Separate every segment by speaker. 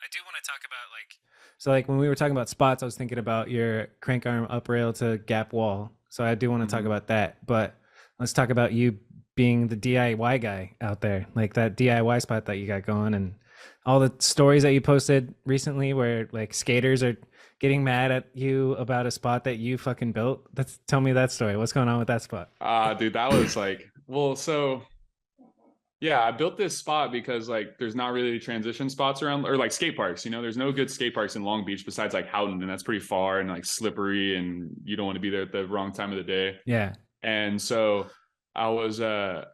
Speaker 1: I do want to talk about so like when we were talking about spots, I was thinking about your crank arm up rail to gap wall. So I do want to talk
Speaker 2: Hmm.
Speaker 1: about that. But let's talk about you being the DIY guy out there, like that DIY spot that you got going and all the stories that you posted recently where like skaters are getting mad at you about a spot that you fucking built. Let's tell me that story. What's going on with that spot?
Speaker 2: Dude, that was like, well, so yeah, I built this spot because like there's not really transition spots around or like skate parks, there's no good skate parks in Long Beach besides like Houghton, and that's pretty far and like slippery and you don't want to be there at the wrong time of the day.
Speaker 1: Yeah.
Speaker 2: And so I was I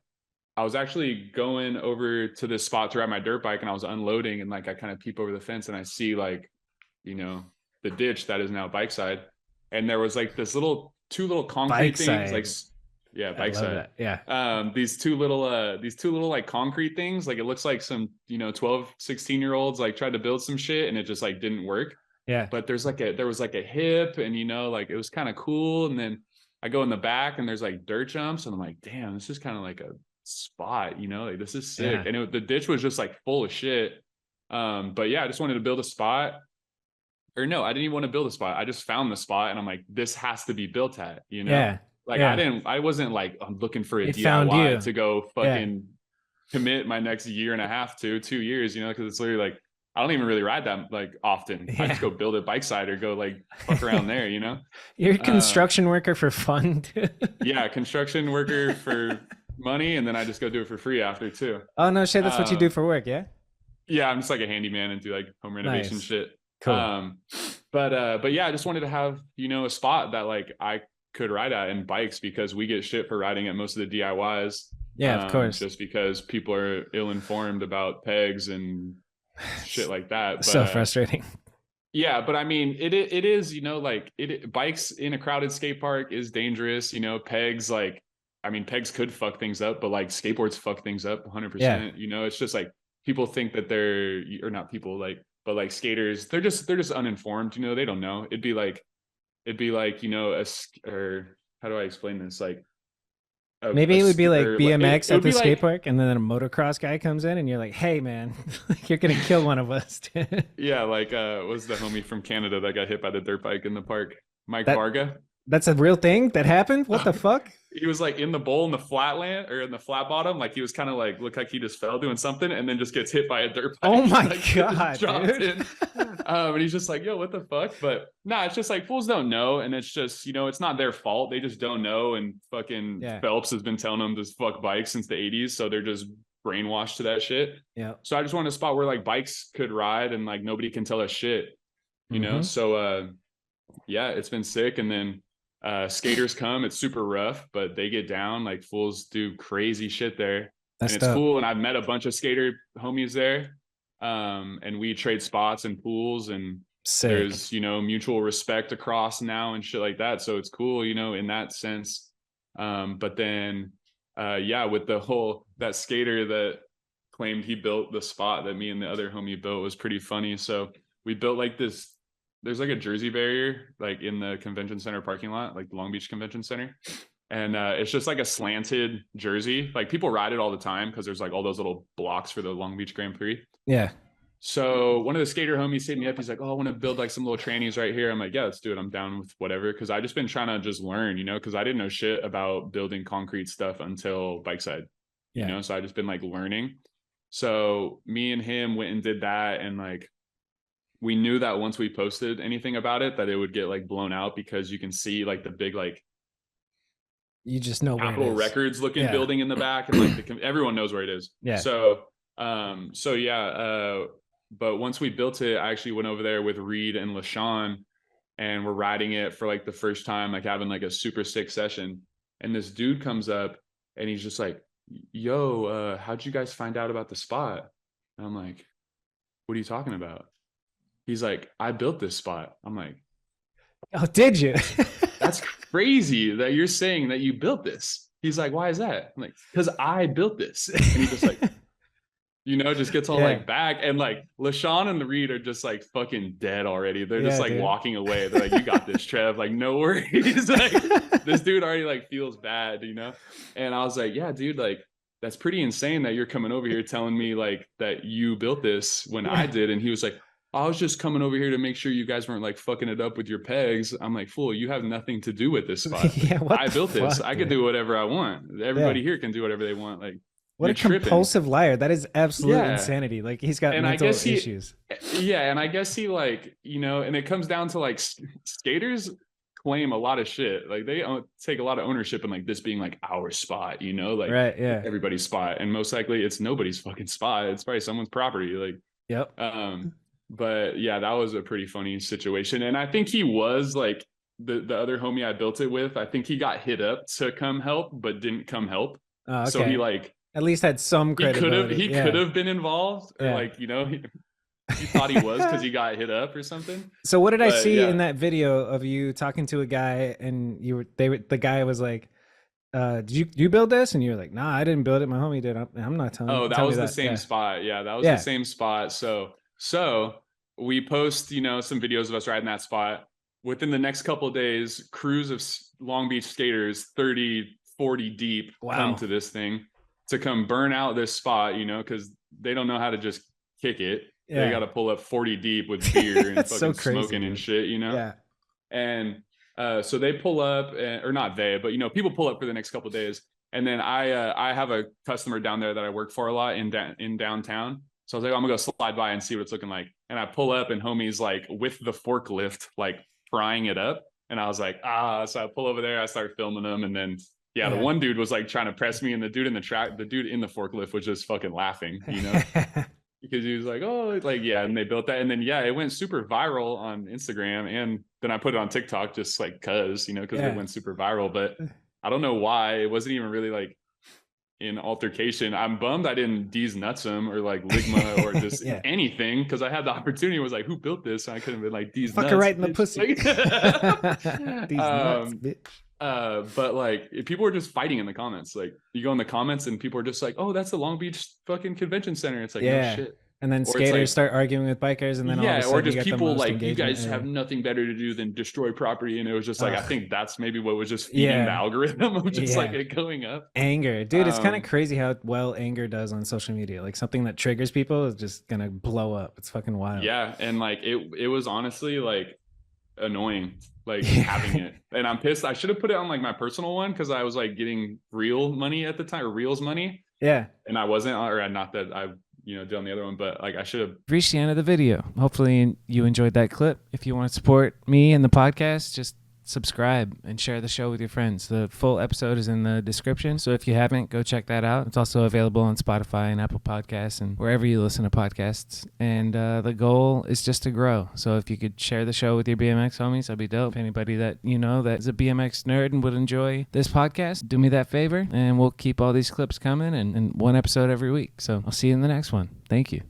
Speaker 2: was actually going over to this spot to ride my dirt bike and I was unloading and like I kind of peep over the fence and I see like, you know, the ditch that is now bike side. And there was like this little two little
Speaker 1: Bike
Speaker 2: concrete things, like
Speaker 1: side.
Speaker 2: yeah,
Speaker 1: I
Speaker 2: bike
Speaker 1: love
Speaker 2: side.
Speaker 1: that. Yeah.
Speaker 2: These two little like concrete things, like it looks like some, 12, 16-year olds like tried to build some shit and it just like didn't work.
Speaker 1: Yeah.
Speaker 2: But there was like a hip and like it was kind of cool. And then I go in the back and there's like dirt jumps and I'm like, damn, this is kind of like a spot, like this is sick.
Speaker 1: Yeah.
Speaker 2: And the ditch was just like full of shit. But yeah, I just wanted to build a spot. Or no, I didn't even want to build a spot. I just found the spot and I'm like, this has to be built at.
Speaker 1: Yeah.
Speaker 2: Like
Speaker 1: Yeah.
Speaker 2: I wasn't like I'm looking for a
Speaker 1: It found
Speaker 2: DIY
Speaker 1: you.
Speaker 2: to go
Speaker 1: Yeah.
Speaker 2: fucking commit my next year and a half to 2 years, because it's literally like I don't even really ride that like often. I just
Speaker 1: Yeah.
Speaker 2: go build a bike side or go like fuck around there.
Speaker 1: You're a
Speaker 2: Uh
Speaker 1: construction worker for fun, dude.
Speaker 2: yeah, construction worker for money, and then I just go do it for free after too.
Speaker 1: Oh no, shit, that's what you
Speaker 2: Uh
Speaker 1: do for work, yeah?
Speaker 2: yeah, I'm just like a handyman and do like home renovation
Speaker 1: Nice.
Speaker 2: shit.
Speaker 1: Cool.
Speaker 2: Um but yeah, I just wanted to have, a spot that like I could ride at in bikes because we get shit for riding at most of the DIYs.
Speaker 1: Yeah, of course.
Speaker 2: Just because people are ill informed about pegs and shit like that. But
Speaker 1: So frustrating.
Speaker 2: yeah, but I mean it is, like bikes in a crowded skate park is dangerous, pegs like I mean pegs could fuck things up, but like skateboards fuck things up
Speaker 1: Yeah.
Speaker 2: 100%. It's just like people think that they're or not people like but like skaters, they're just uninformed, they don't know. It'd be like, or how do I explain this? Like
Speaker 1: Maybe it would be like
Speaker 2: or like
Speaker 1: BMX
Speaker 2: it
Speaker 1: at
Speaker 2: would
Speaker 1: the
Speaker 2: be
Speaker 1: skate
Speaker 2: like
Speaker 1: park, and then a motocross guy comes in, and you're like, "Hey, man, you're gonna kill one of us."
Speaker 2: yeah, like was the homie from Canada that got hit by the dirt bike in the park, Mike
Speaker 1: that
Speaker 2: Varga.
Speaker 1: that's a real thing that happened. What the fuck?
Speaker 2: He was like in the bowl in the flatland or in the flat bottom, like he was kind of like looked like he just fell doing something and then just gets hit by a dirt
Speaker 1: Oh
Speaker 2: bike,
Speaker 1: my
Speaker 2: like just
Speaker 1: god,
Speaker 2: drops
Speaker 1: dude.
Speaker 2: in. And he's just like, yo, what the fuck? But nah, it's just like fools don't know, and it's just it's not their fault. They just don't know, and fucking
Speaker 1: Yeah.
Speaker 2: Phelps has been telling them to fuck bikes since the '80s, so they're just brainwashed to that shit.
Speaker 1: Yeah.
Speaker 2: So I just wanted a spot where like bikes could ride and like nobody can tell us shit.
Speaker 1: Mm-hmm.
Speaker 2: So yeah, it's been sick. And then skaters come, it's super rough, but they get down, like fools do crazy shit there. And
Speaker 1: That's
Speaker 2: it's
Speaker 1: dope.
Speaker 2: cool. And I've met a bunch of skater homies there. And we trade spots and pools, and
Speaker 1: Sick.
Speaker 2: there's, mutual respect across now and shit like that. So it's cool, in that sense. But then yeah, with the whole that skater that claimed he built the spot that me and the other homie built was pretty funny. So we built like this, there's like a jersey barrier like in the convention center parking lot, like the Long Beach Convention Center. And it's just like a slanted jersey. Like people ride it all the time because there's like all those little blocks for the Long Beach Grand Prix.
Speaker 1: Yeah.
Speaker 2: So one of the skater homies hit me up. He's like, "Oh, I want to build like some little trannies right here." I'm like, "Yeah, let's do it. I'm down with whatever." Because I just been trying to just learn, because I didn't know shit about building concrete stuff until bike side,
Speaker 1: Yeah.
Speaker 2: So I just been like learning. So me and him went and did that, and like we knew that once we posted anything about it, that it would get like blown out because you can see like the big like
Speaker 1: You just know where it
Speaker 2: Capitol
Speaker 1: is.
Speaker 2: Records looking
Speaker 1: Yeah.
Speaker 2: building in the back, and like everyone knows where it is.
Speaker 1: Yeah.
Speaker 2: So yeah, but once we built it, I actually went over there with Reed and LaShawn, and we're riding it for like the first time, like having like a super sick session. And this dude comes up and he's just like, "Yo, how'd you guys find out about the spot?" And I'm like, "What are you talking about?" He's like, "I built this spot." I'm like,
Speaker 1: Oh, did you?
Speaker 2: "That's crazy that you're saying that you built this." He's like, "Why is that?" I'm like, "Because I built this." And he just like, just gets all
Speaker 1: Yeah.
Speaker 2: like back, and like LaShawn and the Reed are just like fucking dead already. They're just
Speaker 1: Yeah,
Speaker 2: like
Speaker 1: dude.
Speaker 2: walking away. They're like, "You got this, Trev. Like, no worries." Like this dude already like feels bad. And I was like, "Yeah, dude, like that's pretty insane that you're coming over here telling me like that you built this when I
Speaker 1: Yeah.
Speaker 2: did." And he was like, I was just coming over here to make sure you guys weren't like fucking it up with your pegs. I'm like, fool, you have nothing to do with this spot. Like,
Speaker 1: Yeah, what
Speaker 2: I
Speaker 1: the
Speaker 2: built this.
Speaker 1: fuck,
Speaker 2: I could
Speaker 1: dude?
Speaker 2: do whatever I want.
Speaker 1: Yeah.
Speaker 2: Everybody here can do whatever they want. Like,
Speaker 1: What
Speaker 2: you're
Speaker 1: a
Speaker 2: tripping.
Speaker 1: compulsive liar. That is absolute
Speaker 2: Yeah.
Speaker 1: insanity. Like he's got
Speaker 2: And I
Speaker 1: mental
Speaker 2: guess
Speaker 1: issues.
Speaker 2: yeah, and I guess he like, and it comes down to like skaters claim a lot of shit. Like they take a lot of ownership in like this being like our spot, like
Speaker 1: Right, yeah.
Speaker 2: everybody's spot. And most likely it's nobody's fucking spot. It's probably someone's property. Like,
Speaker 1: Yep.
Speaker 2: but yeah, that was a pretty funny situation. And I think he was like the other homie I built it with, I think he got hit up to come help, but didn't come help.
Speaker 1: Oh,
Speaker 2: So he
Speaker 1: okay.
Speaker 2: like
Speaker 1: At least had some credibility.
Speaker 2: he
Speaker 1: Yeah.
Speaker 2: could have been involved, or
Speaker 1: Yeah.
Speaker 2: like, he thought he was because he got hit up or something.
Speaker 1: So what did I
Speaker 2: But
Speaker 1: see
Speaker 2: yeah.
Speaker 1: in that video of you talking to a guy and the guy was like, did you build this? And you were like, nah, I didn't build it. My homie did. I'm not telling you.
Speaker 2: Oh, that
Speaker 1: Tell me
Speaker 2: was the
Speaker 1: that.
Speaker 2: same
Speaker 1: Yeah.
Speaker 2: spot. Yeah, that was
Speaker 1: Yeah.
Speaker 2: the same spot. So we post, some videos of us riding that spot. Within the next couple of days, crews of Long Beach skaters, 30, 40 deep,
Speaker 1: Wow.
Speaker 2: come to this thing to come burn out this spot, because they don't know how to just kick it.
Speaker 1: Yeah.
Speaker 2: They got to pull up 40 deep with beer and
Speaker 1: That's
Speaker 2: fucking
Speaker 1: so crazy,
Speaker 2: smoking and
Speaker 1: dude.
Speaker 2: shit,
Speaker 1: Yeah.
Speaker 2: And so they pull up, or not they, but people pull up for the next couple of days. And then I have a customer down there that I work for a lot in downtown. So I was like, I'm gonna go slide by and see what it's looking like. And I pull up and homie's like with the forklift, like frying it up. And I was like, so I pull over there, I start filming them. And then the one dude was like trying to press me, and the dude in the forklift was just fucking laughing, because he was like, oh, like, yeah. And they built that. And then, yeah, it went super viral on Instagram. And then I put it on TikTok just like because it went super viral. But I don't know why. It wasn't even really like in altercation. I'm bummed I didn't D's nuts him or like Ligma or just anything, because I had the opportunity. Was like, who built this? And I could have been like, D's nuts.
Speaker 1: Fuck her right in the
Speaker 2: bitch.
Speaker 1: pussy.
Speaker 2: Like,
Speaker 1: These nuts, bitch.
Speaker 2: but like people were just fighting in the comments. Like you go in the comments and people are just like, oh, that's the Long Beach fucking convention center. It's like, no shit.
Speaker 1: And then
Speaker 2: Or it's
Speaker 1: skaters
Speaker 2: like,
Speaker 1: start arguing with bikers, and then all of a sudden
Speaker 2: or just
Speaker 1: you get
Speaker 2: people
Speaker 1: the most
Speaker 2: like, you
Speaker 1: engagement.
Speaker 2: guys have nothing better to do than destroy property. And it was just like, I think that's maybe what was just feeding the algorithm of just like it going up.
Speaker 1: Anger, dude. It's kind of crazy how well anger does on social media. Like something that triggers people is just gonna blow up. It's fucking wild.
Speaker 2: Yeah, and like it was honestly like annoying, like having it. And I'm pissed. I should have put it on like my personal one, because I was like getting real money at the time, or Reels money.
Speaker 1: Yeah. And
Speaker 2: I wasn't, or not that I did on the other one, but like I should have.
Speaker 1: Reached the end of the video. Hopefully you enjoyed that clip. If you want to support me and the podcast, just subscribe and share the show with your friends. The full episode is in the description, so if you haven't, go check that out. It's also available on Spotify and Apple Podcasts and wherever you listen to podcasts. And the goal is just to grow. So if you could share the show with your BMX homies, that'd be dope. Anybody that that is a BMX nerd and would enjoy this podcast, do me that favor, and we'll keep all these clips coming and one episode every week. So I'll see you in the next one. Thank you.